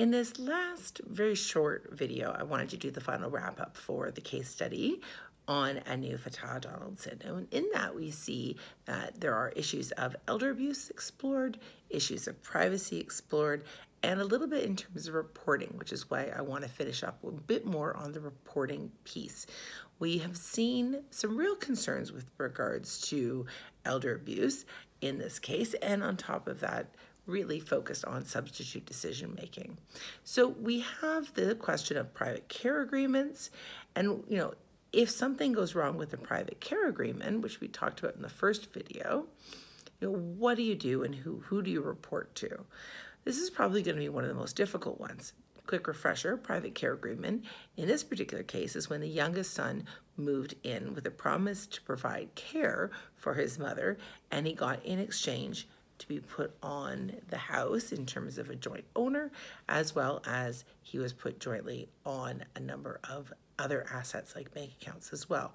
In this last very short video, I wanted to do the final wrap up for the case study on Anu Fateh Donaldson. And in that, we see that there are issues of elder abuse explored, issues of privacy explored, and a little bit in terms of reporting, which is why I want to finish up a bit more on the reporting piece. We have seen some real concerns with regards to elder abuse in this case, and on top of that, really focused on substitute decision making. So we have the question of private care agreements, and if something goes wrong with the private care agreement, which we talked about in the first video, what do you do and who do you report to? This is probably going to be one of the most difficult ones. Quick refresher, private care agreement in this particular case is when the youngest son moved in with a promise to provide care for his mother, and he got in exchange to be put on the house in terms of a joint owner, as well as he was put jointly on a number of other assets like bank accounts as well.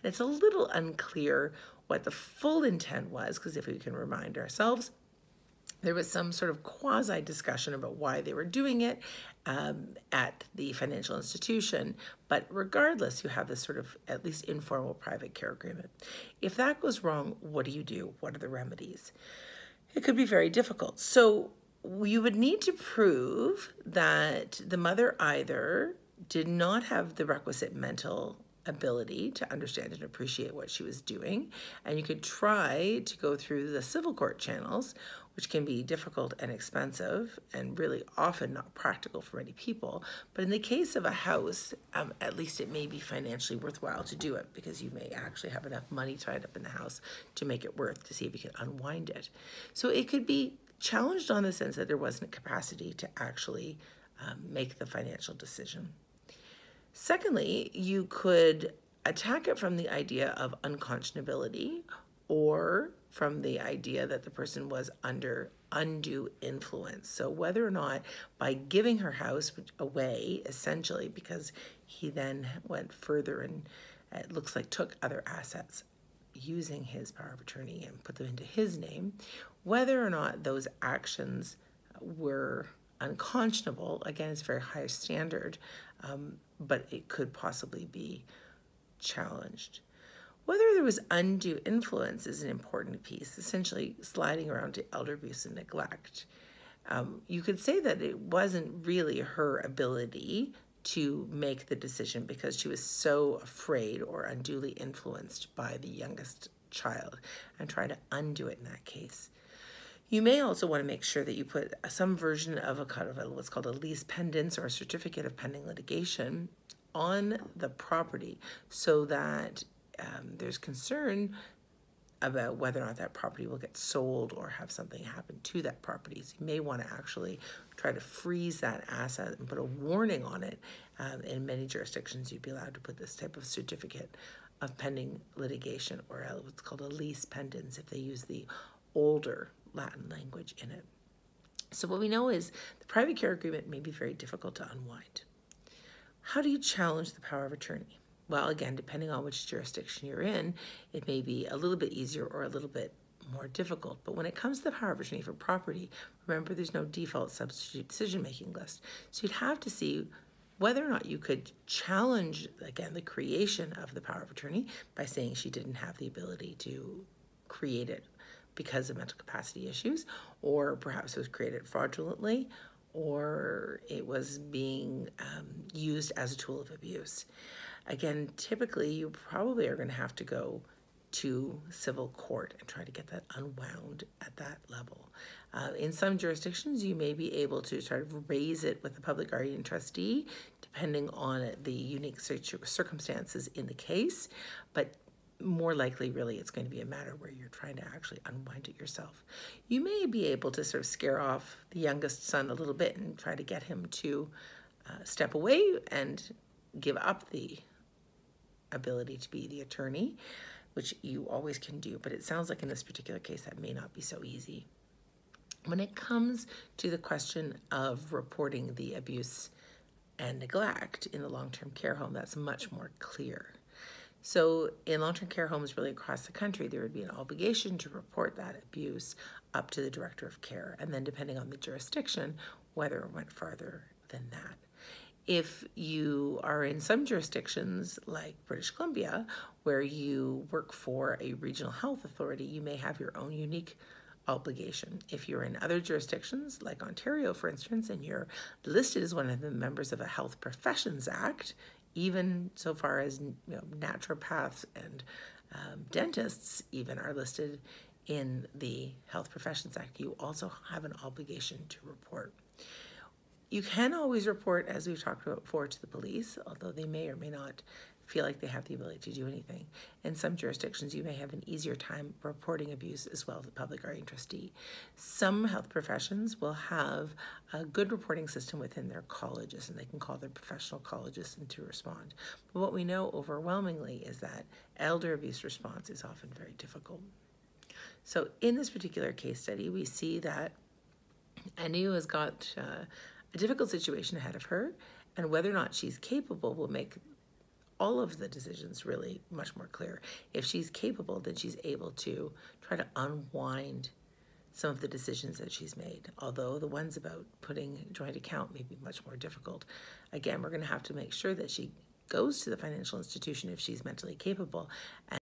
And it's a little unclear what the full intent was, because if we can remind ourselves, there was some sort of quasi discussion about why they were doing it at the financial institution. But regardless, you have this sort of at least informal private care agreement. If that goes wrong, what do you do? What are the remedies? It could be very difficult. So you would need to prove that the mother either did not have the requisite mental ability to understand and appreciate what she was doing, and you could try to go through the civil court channels, which can be difficult and expensive and really often not practical for many people. But in the case of a house, at least it may be financially worthwhile to do it, because you may actually have enough money tied up in the house to make it worth to see if you can unwind it. So it could be challenged on the sense that there wasn't capacity to actually make the financial decision. Secondly, you could attack it from the idea of unconscionability, or from the idea that the person was under undue influence. So whether or not by giving her house away, essentially, because he then went further and it looks like took other assets using his power of attorney and put them into his name, whether or not those actions were unconscionable, again, it's a very high standard, but it could possibly be challenged. Whether there was undue influence is an important piece, essentially sliding around to elder abuse and neglect. You could say that it wasn't really her ability to make the decision because she was so afraid or unduly influenced by the youngest child, and try to undo it in that case. You may also want to make sure that you put some version of a kind of what's called a lease pendens or a certificate of pending litigation on the property, so that there's concern about whether or not that property will get sold or have something happen to that property. So you may want to actually try to freeze that asset and put a warning on it. In many jurisdictions, you'd be allowed to put this type of certificate of pending litigation, or what's called a lease pendens, if they use the older Latin language in it. So what we know is the private care agreement may be very difficult to unwind. How do you challenge the power of attorney? Well, again, depending on which jurisdiction you're in, it may be a little bit easier or a little bit more difficult. But when it comes to the power of attorney for property, remember there's no default substitute decision-making list. So you'd have to see whether or not you could challenge, again, the creation of the power of attorney by saying she didn't have the ability to create it because of mental capacity issues, or perhaps it was created fraudulently, or it was being used as a tool of abuse. Again, typically you probably are going to have to go to civil court and try to get that unwound at that level. In some jurisdictions, you may be able to sort of raise it with the public guardian trustee, depending on the unique circumstances in the case, but more likely, really, it's going to be a matter where you're trying to actually unwind it yourself. You may be able to sort of scare off the youngest son a little bit and try to get him to step away and give up the ability to be the attorney, which you always can do. But it sounds like in this particular case, that may not be so easy. When it comes to the question of reporting the abuse and neglect in the long-term care home, that's much more clear. So in long-term care homes really across the country, there would be an obligation to report that abuse up to the director of care. And then depending on the jurisdiction, whether it went farther than that. If you are in some jurisdictions like British Columbia, where you work for a regional health authority, you may have your own unique obligation. If you're in other jurisdictions like Ontario, for instance, and you're listed as one of the members of a Health Professions Act, even so far as naturopaths and dentists even are listed in the Health Professions Act, you also have an obligation to report. You can always report, as we've talked about before, to the police, although they may or may not feel like they have the ability to do anything. In some jurisdictions, you may have an easier time reporting abuse as well to the public guardian trustee. Some health professions will have a good reporting system within their colleges, and they can call their professional colleges in to respond. But what we know overwhelmingly is that elder abuse response is often very difficult. So in this particular case study, we see that Anu has got a difficult situation ahead of her, and whether or not she's capable will make all of the decisions really much more clear. If she's capable, then she's able to try to unwind some of the decisions that she's made, although the ones about putting joint account may be much more difficult. Again, we're going to have to make sure that she goes to the financial institution if she's mentally capable, and